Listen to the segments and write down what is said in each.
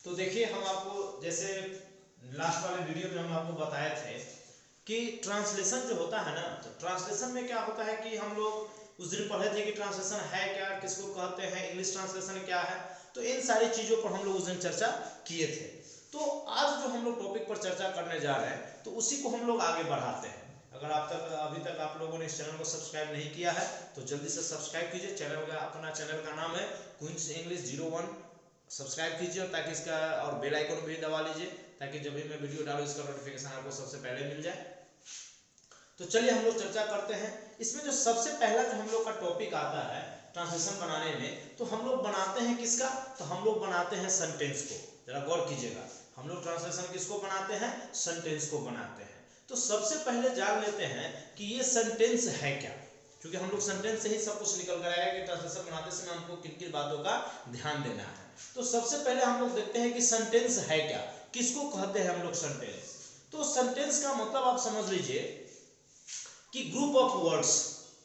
तो देखिए हम आपको जैसे लास्ट वाले वीडियो में हम आपको बताए थे कि ट्रांसलेशन जो होता है ना, तो ट्रांसलेशन में क्या होता है कि हम लोग उस दिन पढ़े थे कि ट्रांसलेशन है क्या, किसको कहते हैं, इंग्लिश ट्रांसलेशन क्या है। तो इन सारी चीज़ों पर हम लोग उस दिन चर्चा किए थे। तो आज जो हम लोग टॉपिक पर चर्चा करने जा रहे हैं तो उसी को हम लोग आगे बढ़ाते हैं। अगर अभी तक आप लोगों ने इस चैनल को सब्सक्राइब नहीं किया है तो जल्दी से सब्सक्राइब कीजिए। अपना चैनल का नाम है क्वींस इंग्लिश 01। सब्सक्राइब कीजिए ताकि इसका और बेल आइकन भी दबा लीजिए ताकि जब भी मैं वीडियो डालूँ इसका नोटिफिकेशन आपको सबसे पहले मिल जाए। तो चलिए हम लोग चर्चा करते हैं। इसमें जो सबसे पहला जो हम लोग का टॉपिक आता है ट्रांसलेशन बनाने में, तो हम लोग बनाते हैं किसका, तो हम लोग बनाते हैं सेंटेंस को। जरा गौर कीजिएगा, हम लोग ट्रांसलेशन किसको बनाते हैं, सेंटेंस को बनाते हैं। तो सबसे पहले जान लेते हैं कि ये सेंटेंस है क्या, क्योंकि हम लोग सेंटेंस से ही सब कुछ निकल कर आएगा कि ट्रांसलेशन बनाते समय हमको किन किन बातों का ध्यान देना है। तो सबसे पहले हम लोग देखते हैं कि सेंटेंस है क्या, किसको कहते हैं हम लोग सेंटेंस। तो सेंटेंस का मतलब आप समझ लीजिए कि ग्रुप ऑफ वर्ड्स।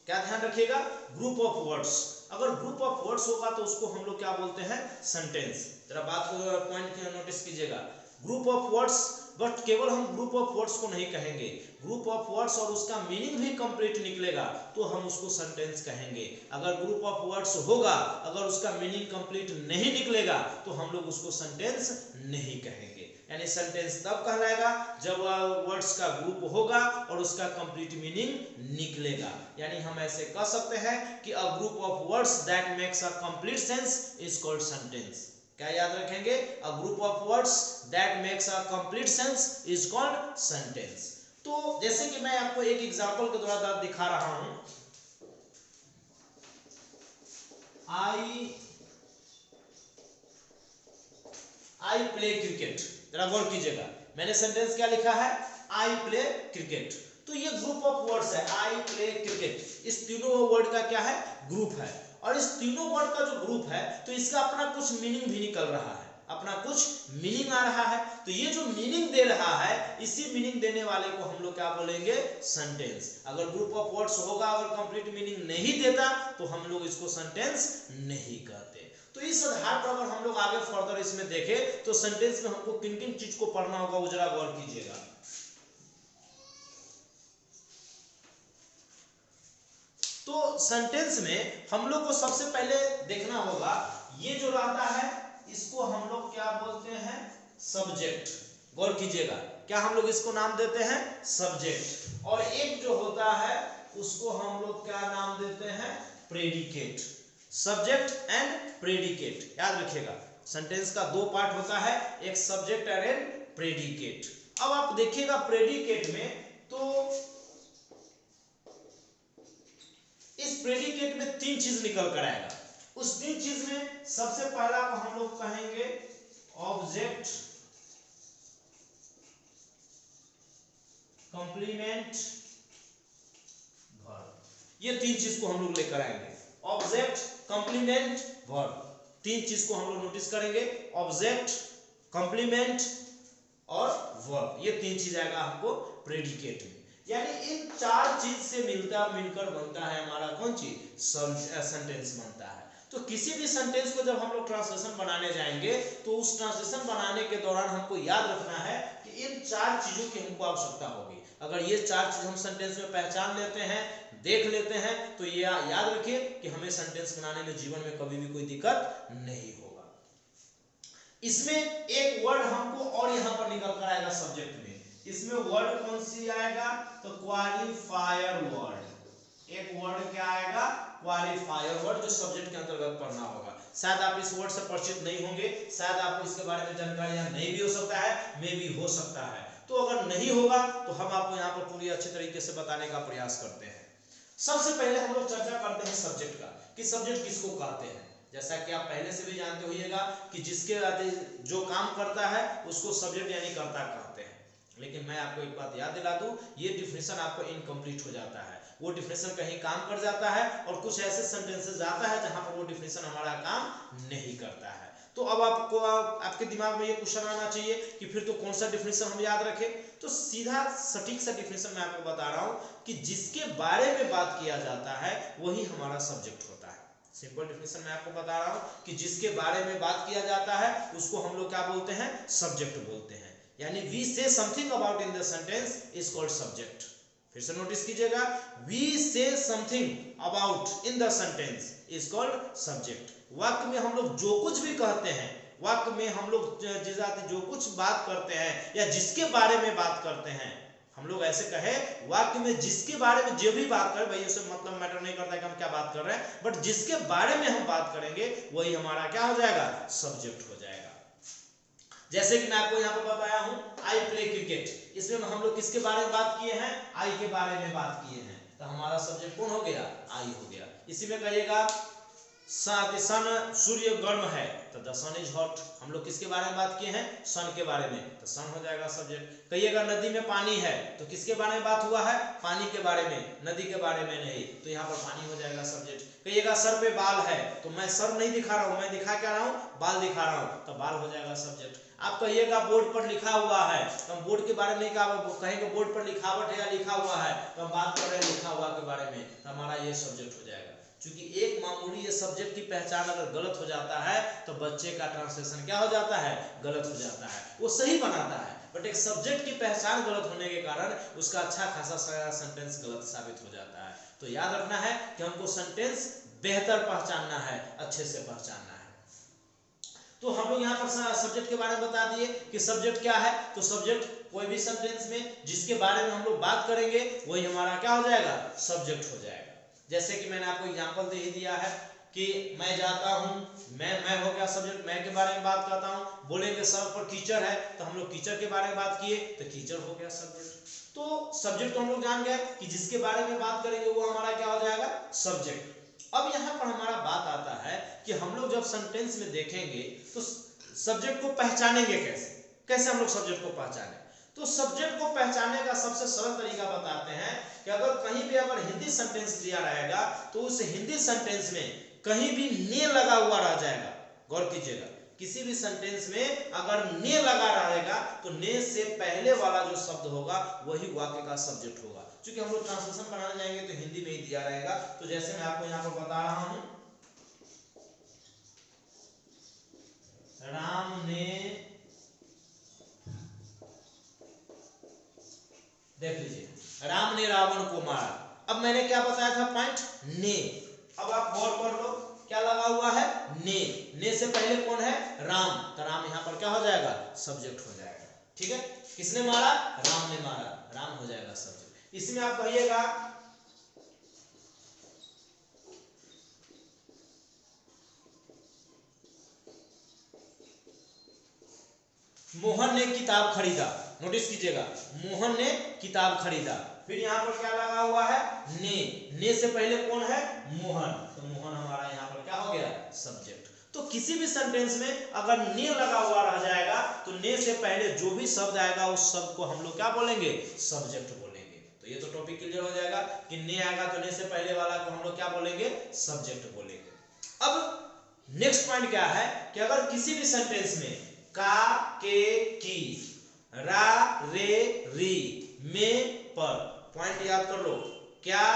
क्या ध्यान रखिएगा, ग्रुप ऑफ वर्ड्स। अगर ग्रुप ऑफ वर्ड्स होगा तो उसको हम लोग क्या बोलते हैं, सेंटेंस। जरा बात को पॉइंट नोटिस कीजिएगा, ग्रुप ऑफ वर्ड्स। बट केवल हम ग्रुप ऑफ वर्ड्स को नहीं कहेंगे, ग्रुप ऑफ वर्ड्स और उसका मीनिंग भी कंप्लीट निकलेगा तो हम उसको सेंटेंस कहेंगे। अगर ग्रुप ऑफ वर्ड्स होगा, अगर उसका मीनिंग कंप्लीट नहीं निकलेगा तो हम लोग उसको सेंटेंस नहीं कहेंगे। यानी सेंटेंस तब कहलाएगा जब वर्ड्स का ग्रुप होगा और उसका कंप्लीट मीनिंग निकलेगा। यानी हम ऐसे कह सकते हैं कि a group of words that makes a complete sense is called sentence. क्या याद रखेंगे, a group of words that makes a complete sense is called sentence. तो जैसे कि मैं आपको एक एग्जांपल के द्वारा दिखा रहा हूं, आई प्ले क्रिकेट। जरा गौर कीजिएगा, मैंने सेंटेंस क्या लिखा है, आई प्ले क्रिकेट। तो ये ग्रुप ऑफ वर्ड्स है, आई प्ले क्रिकेट। इस तीनों वर्ड का क्या है, ग्रुप है। और इस तीनों वर्ड का जो ग्रुप है तो इसका अपना कुछ मीनिंग भी निकल रहा है, अपना कुछ मीनिंग आ रहा है। तो ये जो मीनिंग दे रहा है, इसी मीनिंग देने वाले को हम लोग क्या बोलेंगे, सेंटेंस। अगर ग्रुप ऑफ वर्ड्स होगा, अगर कंप्लीट मीनिंग नहीं देता तो हम लोग इसको सेंटेंस नहीं कहते। तो इस आधार पर अगर हम लोग आगे फर्दर इसमें देखें तो सेंटेंस में हमको किन किन चीज को पढ़ना होगा वो जरा गौर कीजिएगा। तो सेंटेंस में हम लोग को सबसे पहले देखना होगा, ये जो रहता है इसको हम लोग क्या बोलते हैं, सब्जेक्ट। गौर कीजिएगा, क्या हम लोग इसको नाम देते हैं, सब्जेक्ट। और एक जो होता है उसको हम लोग क्या नाम देते हैं, प्रेडिकेट। सब्जेक्ट एंड प्रेडिकेट, याद रखिएगा सेंटेंस का दो पार्ट होता है, एक सब्जेक्ट और एक प्रेडिकेट। अब आप देखिएगा प्रेडिकेट में, तो इस प्रेडिकेट में तीन चीज निकल कर आएगा। उस तीन चीज में सबसे पहला को हम लोग कहेंगे ऑब्जेक्ट, कॉम्प्लीमेंट, वर्ब। ये तीन चीज को हम लोग लेकर आएंगे, ऑब्जेक्ट, कॉम्प्लीमेंट, वर्ब। तीन चीज को हम लोग नोटिस करेंगे, ऑब्जेक्ट, कॉम्प्लीमेंट और वर्ब। ये तीन चीज आएगा हमको प्रेडिकेट में। यानी इन चार चीज से मिलकर बनता है हमारा कौन चीज, सेंटेंस बनता है। तो किसी भी सेंटेंस को जब हम लोग ट्रांसलेशन बनाने जाएंगे तो उस ट्रांसलेशन बनाने के दौरान हमको याद रखना है कि इन चार चीजों की हमको आवश्यकता होगी। अगर ये चार चीज हम सेंटेंस में पहचान लेते हैं, देख लेते हैं, तो ये याद रखिए कि हमें सेंटेंस बनाने में जीवन में कभी भी कोई दिक्कत नहीं होगा। इसमें एक वर्ड हमको और यहां पर निकल कर आएगा सब्जेक्ट में। इसमें वर्ड कौन सी आएगा, तो क्वालिफायर वर्ड। एक वर्ड क्या आएगा, क्वालिफायर वर्ड, जो सब्जेक्ट के अंतर्गत पढ़ना होगा। शायद आप इस वर्ड से परिचित नहीं होंगे, शायद आपको इसके बारे में जानकारी नहीं भी हो सकता है, मे भी हो सकता है। तो अगर नहीं होगा तो हम आपको यहाँ पर पूरी अच्छे तरीके से बताने का प्रयास करते हैं। सबसे पहले हम लोग चर्चा करते हैं सब्जेक्ट का, कि सब्जेक्ट किसको कहते हैं। जैसा कि आप पहले से भी जानते होइएगा कि जिसके जो काम करता है उसको सब्जेक्ट यानी कर्ता कहते हैं। लेकिन मैं आपको एक बात याद दिला दूं, ये डिफिनेशन आपको इनकम्प्लीट हो जाता है। वो डिफिनेशन कहीं काम कर जाता है और कुछ ऐसे सेंटेंसेस आता है जहां पर वो डिफिनेशन हमारा काम नहीं करता है। तो अब आपको आपके दिमाग में ये क्वेश्चन आना चाहिए कि फिर तो कौन सा डिफिनेशन हम याद रखें। तो सीधा सटीक सा डिफिनेशन मैं आपको बता रहा हूं कि जिसके बारे में बात किया जाता है वही हमारा सब्जेक्ट होता है। सिंपल डेफिनेशन मैं आपको बता रहा हूं कि जिसके बारे में बात किया जाता है उसको हम लोग क्या बोलते हैं, सब्जेक्ट बोलते हैं। यानी we say something about in the sentence is called subject. फिर से नोटिस कीजिएगा, we say something about in the sentence is called subject. वाक्य में हम लोग जो कुछ भी कहते हैं, वाक्य में हम लोग जो कुछ बात करते हैं या जिसके बारे में बात करते हैं, हम लोग ऐसे कहे वाक्य में जिसके बारे में जो भी बात करें, भाई उसे मतलब मैटर नहीं करता कि हम क्या बात कर रहे हैं, बट जिसके बारे में हम बात करेंगे वही हमारा क्या हो जाएगा, सब्जेक्ट हो जाएगा। जैसे कि मैं आपको यहाँ पर बताया हूं, आई प्ले क्रिकेट, इसमें हम लोग किसके बारे में बात किए हैं, आई के बारे में बात किए हैं, तो हमारा सब्जेक्ट कौन हो गया, आई हो गया। इसी में कहिएगा सन सूर्य गर्म है, तो द सन इज हॉट, हम लोग किसके बारे में बात किए हैं, सन के बारे में, तो सन हो जाएगा सब्जेक्ट। कहिएगा नदी में पानी है, तो किसके बारे में बात हुआ है, पानी के बारे में, नदी के बारे में नहीं, तो यहाँ पर पानी हो जाएगा सब्जेक्ट। कहिएगा सर पे बाल है, तो मैं सर नहीं दिखा रहा हूँ, मैं दिखा क्या रहा हूँ, बाल दिखा रहा हूँ, तो बाल हो जाएगा सब्जेक्ट। आप कहिएगा बोर्ड पर लिखा हुआ है, तो हम बोर्ड के बारे में नहीं कहेंगे, बोर्ड पर लिखावट है या लिखा हुआ है, तो हम बात कर रहे हैं लिखा हुआ के बारे में, तो हमारा ये सब्जेक्ट हो जाएगा। क्योंकि एक मामूली ये सब्जेक्ट की पहचान अगर गलत हो जाता है तो बच्चे का ट्रांसलेशन क्या हो जाता है, गलत हो जाता है। वो सही बनाता है, बट एक सब्जेक्ट की पहचान गलत होने के कारण उसका अच्छा खासा सेंटेंस गलत साबित हो जाता है। तो याद रखना है कि हमको सेंटेंस बेहतर पहचानना है, अच्छे से पहचानना है। तो हम लोग यहाँ पर सब्जेक्ट के बारे में बता दिए कि सब्जेक्ट क्या है। तो सब्जेक्ट कोई भी सेंटेंस में जिसके बारे में हम लोग बात करेंगे वही हमारा क्या हो जाएगा, सब्जेक्ट हो जाएगा। जैसे कि मैंने आपको एग्जांपल दे ही दिया है कि मैं जाता हूँ, मैं हो गया सब्जेक्ट, मैं के बारे में बात करता हूँ। बोलेंगे सर पर टीचर है, तो हम लोग टीचर के बारे में बात किए, तो टीचर हो गया सब्जेक्ट। तो सब्जेक्ट तो हम लोग जान गए कि जिसके बारे में बात करेंगे वो हमारा क्या हो जाएगा, सब्जेक्ट। अब यहाँ पर हमारा बात आता है कि हम लोग जब सेंटेंस में देखेंगे तो सब्जेक्ट को पहचानेंगे कैसे हम लोग सब्जेक्ट को पहचाने। तो सब्जेक्ट को पहचानने का सबसे सरल तरीका बताते हैं कि अगर कहीं भी अगर हिंदी सेंटेंस दिया रहेगा तो उस हिंदी सेंटेंस में कहीं भी ने लगा हुआ रह जाएगा। गौर कीजिएगा, किसी भी सेंटेंस में अगर ने लगा रहेगा तो ने से पहले वाला जो शब्द होगा वही वाक्य का सब्जेक्ट होगा। क्योंकि हम लोग ट्रांसलेशन बनाने जाएंगे तो हिंदी में ही दिया रहेगा। तो जैसे मैं आपको यहाँ पर बता रहा हूं, राम ने, देख लीजिए, राम ने रावण को मारा। अब मैंने क्या बताया था, पॉइंट ने। अब आप गौर कर लो क्या लगा हुआ है, ने से पहले कौन है, राम, तो राम यहाँ पर क्या हो जाएगा, सब्जेक्ट हो जाएगा। ठीक है, किसने मारा, राम ने मारा, राम हो जाएगा सब्जेक्ट। इसमें आप कहिएगा मोहन ने किताब खरीदा। नोटिस कीजिएगा, मोहन ने किताब खरीदा। फिर यहाँ पर क्या लगा हुआ है, ने से पहले कौन है, मोहन, तो मोहन हमारा यहाँ पर क्या हो गया, सब्जेक्ट। तो किसी भी सेंटेंस में अगर ने लगा हुआ रह जाएगा तो ने से पहले जो भी शब्द आएगा उस शब्द को हम लोग क्या बोलेंगे, सब्जेक्ट बोलेंगे। तो ये तो टॉपिक क्लियर हो जाएगा कि ने आएगा तो ने से पहले वाला को हम लोग क्या बोलेंगे, सब्जेक्ट बोलेंगे। अब नेक्स्ट पॉइंट क्या है कि अगर किसी भी सेंटेंस में का, के, की, रा, रे, री, में, पर, पॉइंट याद कर लो, क्या,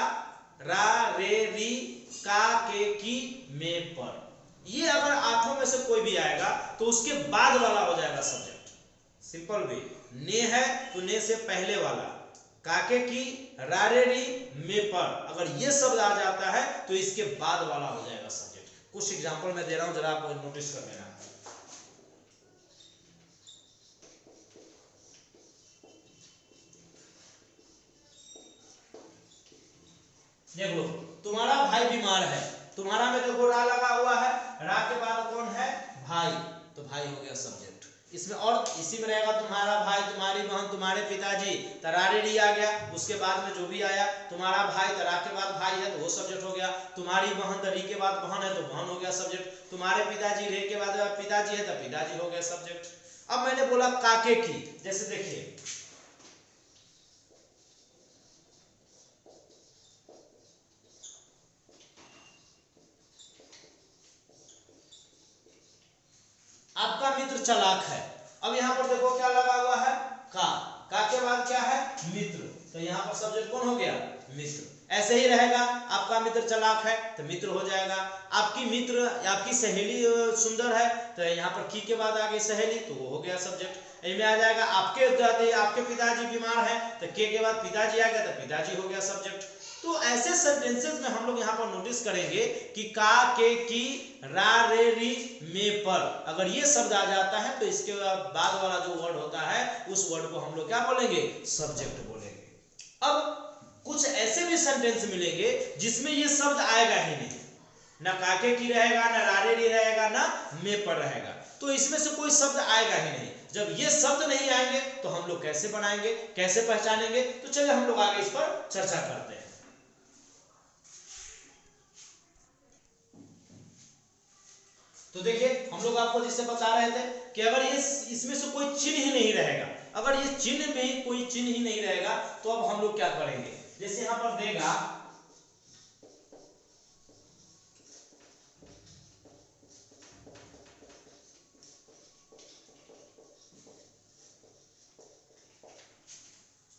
रा, रे, री, का, के, की, में, पर, ये अगर आठों में से कोई भी आएगा तो उसके बाद वाला हो जाएगा सब्जेक्ट। सिंपल वे, ने है तो ने से पहले वाला, काके की, रा, रे, री, में, पर, अगर ये शब्द आ जाता है तो इसके बाद वाला हो जाएगा सब्जेक्ट। कुछ एग्जांपल मैं दे रहा हूं, जरा आप नोटिस कर लेना। देख लो, तुम्हारा भाई बीमार है, तुम्हारा में देखो रा लगा हुआ है, रा के बाद कौन है, भाई, तो भाई हो गया सब्जेक्ट। इसमें और इसी में रहेगा तुम्हारा भाई, तुम्हारी बहन, तुम्हारे पिताजी, तरारी आ गया, उसके बाद में जो भी आया, तुम्हारा भाई तरा के बाद भाई है तो वो सब्जेक्ट हो गया, तुम्हारी बहन तरी के बाद बहन है तो बहन हो गया सब्जेक्ट, तुम्हारे पिताजी रे के बाद पिताजी है तो पिताजी हो गया सब्जेक्ट। अब मैंने बोला काके की, जैसे देखिए आपका मित्र चालाक है। अब यहाँ पर देखो क्या लगा हुआ है, का के बाद क्या है, मित्र, तो यहाँ पर सब्जेक्ट कौन हो गया, मित्र। ऐसे ही रहेगा। आपका मित्र चालाक है तो मित्र हो जाएगा, आपकी सहेली सुंदर है तो यहाँ पर की के बाद आ गई सहेली, तो वो हो गया सब्जेक्ट। इनमें आ जाएगा आपके पिताजी बीमार हैं तो के बाद पिताजी आ गया तो पिताजी हो गया सब्जेक्ट। तो ऐसे सेंटेंसेस में हम लोग यहाँ पर नोटिस करेंगे कि का, के, की, रा, रे, री, में, पर, अगर ये शब्द आ जाता है तो इसके बाद वाला जो वर्ड होता है उस वर्ड को हम लोग क्या बोलेंगे, सब्जेक्ट बोलेंगे। अब कुछ ऐसे भी सेंटेंस मिलेंगे जिसमें ये शब्द आएगा ही नहीं, ना काके की रहेगा, ना रारे री रहेगा, ना में पर रहेगा, तो इसमें से कोई शब्द आएगा ही नहीं। जब ये शब्द नहीं आएंगे तो हम लोग कैसे बनाएंगे, कैसे पहचानेंगे, तो चलिए हम लोग आगे इस पर चर्चा करते हैं। तो देखिए हम लोग आपको जिससे बता रहे थे कि अगर ये इसमें से कोई चिन्ह ही नहीं रहेगा, अगर ये चिन्ह में कोई चिन्ह ही नहीं रहेगा तो अब हम लोग क्या करेंगे, जैसे यहां पर देगा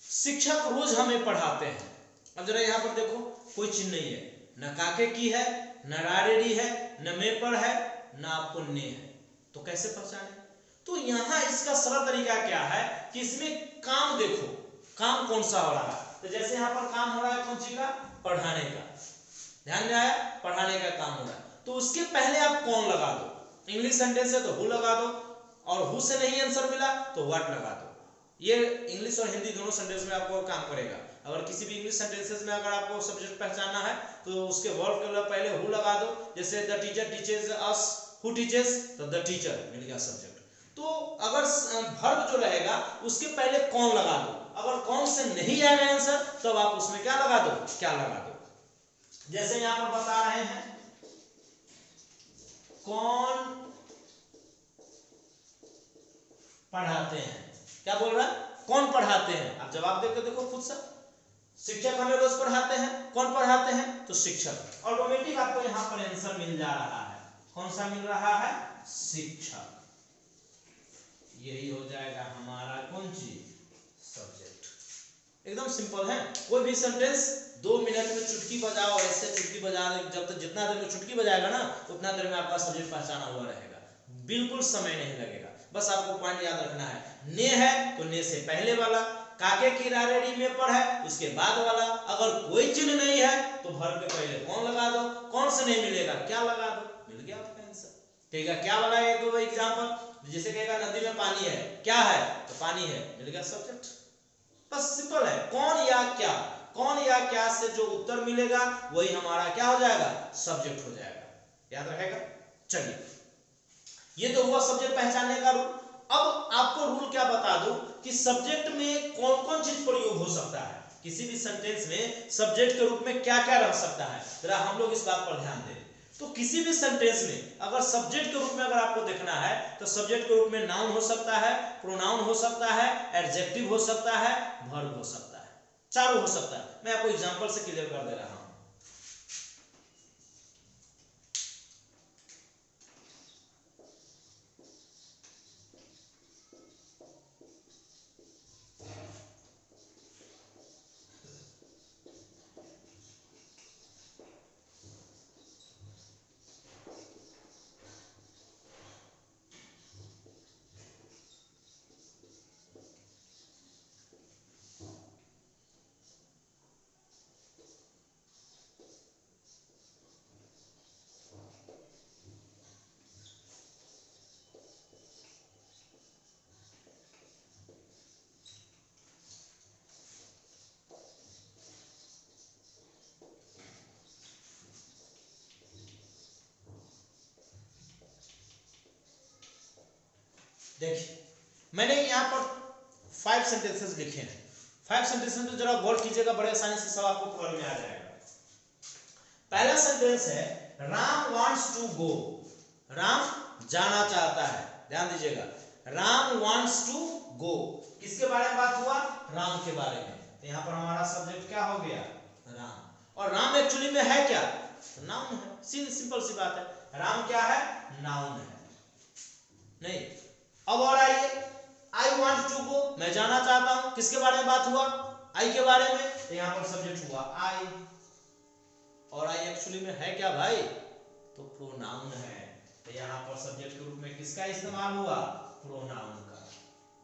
शिक्षक रोज हमें पढ़ाते हैं। अब जरा यहां पर देखो कोई चिन्ह नहीं है, न काके की है, न रारेडी है, न में पर है, न आपको ने है, तो कैसे पहचाने। तो यहां इसका सरल तरीका क्या है कि इसमें काम देखो, काम कौन सा हो रहा है। तो जैसे यहां पर काम हो रहा है कौन सी का, पढ़ाने का, ध्यान में आया, पढ़ाने का काम हो रहा है, तो उसके पहले आप कौन लगा दो। इंग्लिश सेंटेंस है तो हु लगा दो, और हु से नहीं आंसर मिला तो व्हाट लगा दो। ये इंग्लिश और हिंदी दोनों सेंटेंस में आपको काम करेगा। अगर किसी भी इंग्लिश सेंटेंसेस में अगर आपको सब्जेक्ट पहचानना है तो उसके वर्ब के पहले हु लगा दो, जैसे the teacher teaches us, who teaches, तो द टीचर मिल गया सब्जेक्ट। तो अगर वर्ब जो रहेगा उसके पहले कौन लगा दो, अगर कौन से नहीं आएगा आंसर तब आप उसमें क्या लगा दो, क्या लगा दो। जैसे यहां पर बता रहे हैं कौन पढ़ाते हैं, क्या बोल रहा है, कौन पढ़ाते हैं। आप जवाब देकर देखो खुद से, शिक्षक हमें रोज पढ़ाते हैं, कौन पढ़ाते हैं, तो शिक्षक। ऑटोमेटिक आपको यहां पर आंसर मिल जा रहा है, कौन सा मिल रहा है, शिक्षक। यही हो जाएगा हमारा कौन चीज, सब्जेक्ट। एकदम सिंपल है। कोई भी सेंटेंस 2 मिनट में चुटकी बजाओ, ऐसे चुटकी बजा, जब तक जितना देर में चुटकी बजाएगा ना उतना देर में आपका सब्जेक्ट पहचाना हुआ रहेगा, बिल्कुल समय नहीं लगेगा। बस आपको पॉइंट याद रखना है, ने है तो ने से पहले वाला, काके की रारेडी में पर है उसके बाद वाला, अगर कोई चिन्ह नहीं है तो वर्ब के पहले कौन लगा दो, कौन से नहीं मिलेगा क्या लगा दो, मिल गया आपका आंसर। ठीक है, क्या वाला है, दो एग्जांपल, जैसे कहेगा नदी में पानी है, क्या है, तो पानी है, मिल गया सब्जेक्ट। बस सिंपल है, कौन या क्या, कौन या क्या से जो उत्तर मिलेगा वही हमारा क्या हो जाएगा, सब्जेक्ट हो जाएगा, याद रहेगा। चलिए ये तो हुआ सब्जेक्ट पहचानने का रूल। अब आपको रूल क्या बता दूं कि सब्जेक्ट में कौन कौन चीज प्रयोग हो सकता है, किसी भी सेंटेंस में सब्जेक्ट के रूप में क्या क्या रह सकता है, जरा हम लोग इस बात पर ध्यान दें। तो किसी भी सेंटेंस में अगर सब्जेक्ट के रूप में अगर आपको देखना है तो सब्जेक्ट के रूप में नाउन हो सकता है, प्रोनाउन हो सकता है, एडजेक्टिव हो सकता है, वर्ब हो सकता है, चारों हो सकता है। मैं आपको एग्जांपल से क्लियर कर दे रहा हूं। देखिए मैंने यहाँ पर 5 सेंटेंसेस लिखे हैं, 5 सेंटेंसेस में जरा गौर कीजिएगा, बड़े आसानी से सब आपको पकड़ में आ जाएगा। पहला सेंटेंस है Ram wants to go, Ram जाना चाहता है, ध्यान दीजिएगा, राम वांट्स टू गो, किसके बारे में बात हुआ, राम के बारे में। तो यहाँ पर हमारा सब्जेक्ट क्या हो गया, राम। और राम एक्चुअली में है क्या, नाउन है, सिंपल सी बात है, राम क्या है, नाउन है। नहीं, अब और आइए, आई वांट टू गो, मैं जाना चाहता हूं, किसके बारे में बात हुआ, आई के बारे में, तो यहां पर सब्जेक्ट हुआ आई। और आई एक्चुअली में है क्या भाई, तो प्रोनाउन है। तो यहाँ पर सब्जेक्ट के रूप में किसका इस्तेमाल हुआ, प्रोनाउन का।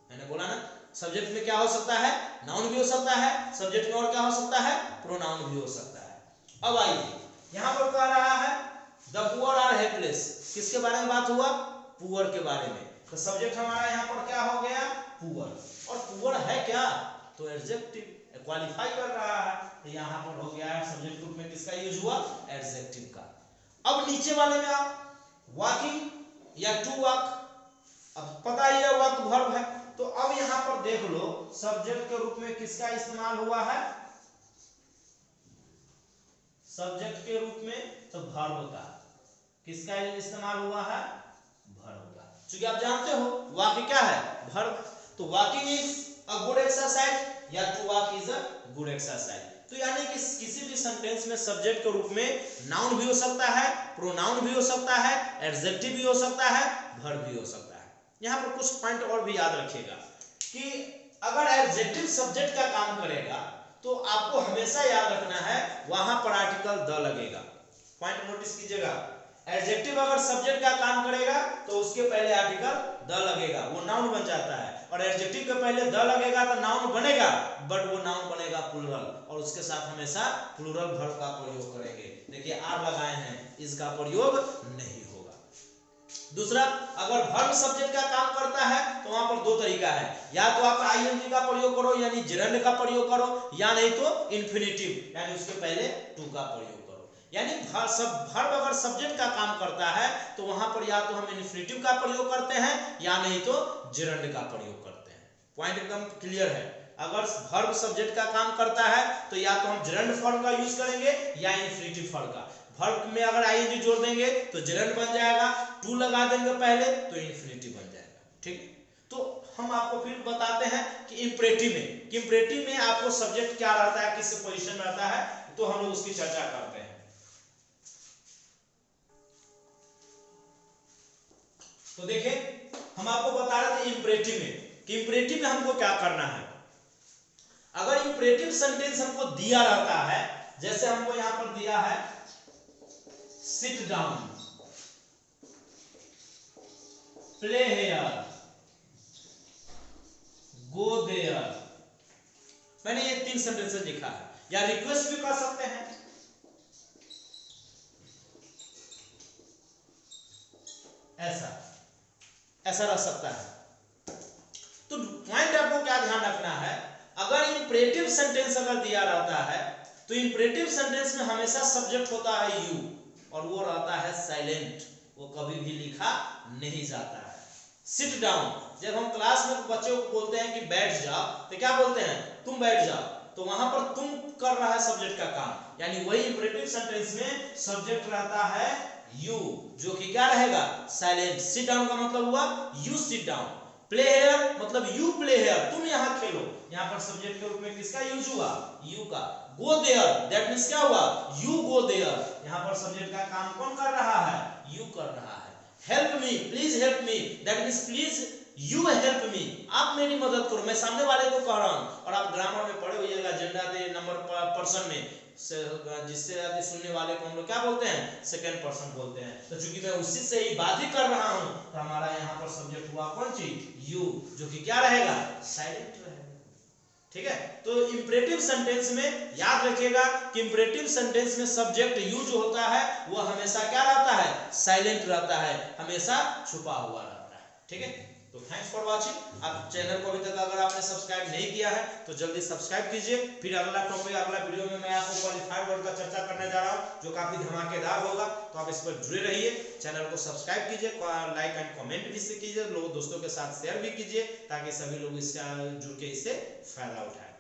मैंने बोला ना सब्जेक्ट में क्या हो सकता है, नाउन भी हो सकता है, सब्जेक्ट में और क्या हो सकता है, प्रोनाउन भी हो सकता है। अब आइए यहाँ पर कह रहा है द पुअर आर हेल्पलेस, किसके बारे में बात हुआ, पुअर के बारे में। तो सब्जेक्ट हमारा यहाँ पर क्या हो गया, पुअर। और पुअर है क्या, तो एडजेक्टिव क्वालिफाई कर रहा है। तो यहाँ पर हो गया है सब्जेक्ट ग्रुप में किसका यूज हुआ, एडजेक्टिव का। अब नीचे वाले में आप वॉकिंग या टू वॉक, अब पता ही है वॉक वर्ब है। तो अब यहाँ पर देख लो सब्जेक्ट के रूप में किसका इस्तेमाल हुआ है, सब्जेक्ट के रूप में तो वर्ब का। किसका इस्तेमाल हुआ है, वर्ब का। क्योंकि आप जानते हो वॉक क्या है, वर्ब। तो walking is a good exercise या to walk is a good exercise. तो यानी कि किसी भी सेंटेंस में सब्जेक्ट के रूप में नाउन भी हो सकता है, प्रोनाउन भी हो सकता है, एडजेक्टिव भी हो सकता है, वर्ब भी हो सकता है। यहाँ पर कुछ पॉइंट और भी याद रखिएगा कि अगर एडजेक्टिव सब्जेक्ट का काम करेगा तो आपको हमेशा याद रखना है वहां पर आर्टिकल द लगेगा। पॉइंट नोटिस कीजिएगा, एडजेक्टिव अगर सब्जेक्ट का काम करेगा तो उसके पहले आर्टिकल द लगेगा, वो नाउन बन जाता है। और एडजेक्टिव के पहले द लगेगा तो नाउन बनेगा, बट वो नाउन बनेगा प्लूरल, और उसके साथ हमेशा प्लूरल वर्ब का प्रयोग करेंगे। देखिए आर लगाए हैं, इसका प्रयोग नहीं होगा। दूसरा, अगर वर्ब सब्जेक्ट का काम करता है तो वहां पर दो तरीका है, या तो आप आईएनजी का प्रयोग करो यानी जेरंड का प्रयोग करो, या नहीं तो इन्फिनिटिव यानी उसके पहले टू का प्रयोग करो। यानी वर्ब अगर सब्जेक्ट का काम करता है तो वहां पर या तो हम इन्फिनिटिव का प्रयोग करते हैं या नहीं तो जेरंड का प्रयोग करते हैं। पॉइंट एकदम क्लियर है। अगर वर्ब सब्जेक्ट का काम करता है तो या तो हम जेरंड फॉर्म का यूज करेंगे या इन्फिनिटिव फॉर्म का। वर्ब में अगर आईएनजी जोड़ देंगे तो जेरंड बन जाएगा, टू लगा देंगे पहले तो इन्फिनिटिव बन जाएगा। ठीक, तो हम आपको फिर बताते हैं कि इंपरेटिव में आपको सब्जेक्ट क्या रहता है, किस पोजीशन में रहता है, तो हम लोग उसकी चर्चा करते हैं। तो देखिए हम आपको बता रहे थे इंपरेटिव में कि इंपरेटिव में हमको क्या करना है। अगर इंपरेटिव सेंटेंस हमको दिया रहता है, जैसे हमको यहां पर दिया है sit down, play here, go there, मैंने ये 3 सेंटेंसेस लिखा है, या रिक्वेस्ट भी कर सकते हैं। ऐसा रह सकता है। तो पॉइंट आपको क्या ध्यान रखना है, अगर इंपरेटिव सेंटेंस अगर दिया रहता है तो इंपरेटिव सेंटेंस में हमेशा सब्जेक्ट होता है यू, और वो रहता है साइलेंट, वो कभी भी लिखा नहीं जाता है। सिट डाउन, जब हम क्लास में बच्चों को बोलते हैं कि बैठ जाओ तो क्या बोलते हैं, तुम बैठ जाओ, तो वहां पर तुम कर रहा है सब्जेक्ट का काम, यानी वही इंपरेटिव सेंटेंस में सब्जेक्ट रहता है यू, जो कि क्या रहेगा, साइलेंट। सिट डाउन का मतलब हुआ you sit down, play here मतलब यू प्ले हियर, तुम यहाँ खेलो, यहाँ पर सब्जेक्ट के रूप में किसका यूज हुआ, यू का। गो देयर दैट मींस क्या हुआ, यू गो देयर, यहाँ पर सब्जेक्ट का काम कौन कर रहा है, यू कर रहा है। Help me please help me that means please you help me, आप मेरी मदद करो, मैं सामने वाले को कह रहा हूं। और आप ग्रामर में पढ़े होइएगा जेंडर दे नंबर पर्सन में, जिससे आदि सुनने वाले को हम लोग क्या बोलते हैं, सेकंड पर्सन बोलते हैं। तो चूंकि मैं उसी से ही बात ही कर रहा हूं तो हमारा यहाँ पर सब्जेक्ट हुआ कौन चीज, यू, जो कि क्या रहेगा, साइलेंट रहेगा। ठीक है, तो इंपरेटिव सेंटेंस में याद रखिएगा कि इंपरेटिव सेंटेंस में सब्जेक्ट यू जो होता है वो हमेशा क्या रहता है, साइलेंट रहता है, हमेशा छुपा हुआ रहता है। ठीक है, तो थैंक्स फॉर वाचिंग। आप चैनल को अभी तक अगर आपने सब्सक्राइब नहीं किया है तो जल्दी सब्सक्राइब कीजिए। फिर अगला टॉपिक, अगला वीडियो में मैं आपको क्वालिफाइड वर्ड का चर्चा करने जा रहा हूं जो काफी धमाकेदार होगा, तो आप इस पर जुड़े रहिए। चैनल को सब्सक्राइब कीजिए, लाइक एंड कमेंट भी कीजिए, लोग दोस्तों के साथ शेयर भी कीजिए ताकि सभी लोग इसका जुड़ के इससे फायदा उठाएं।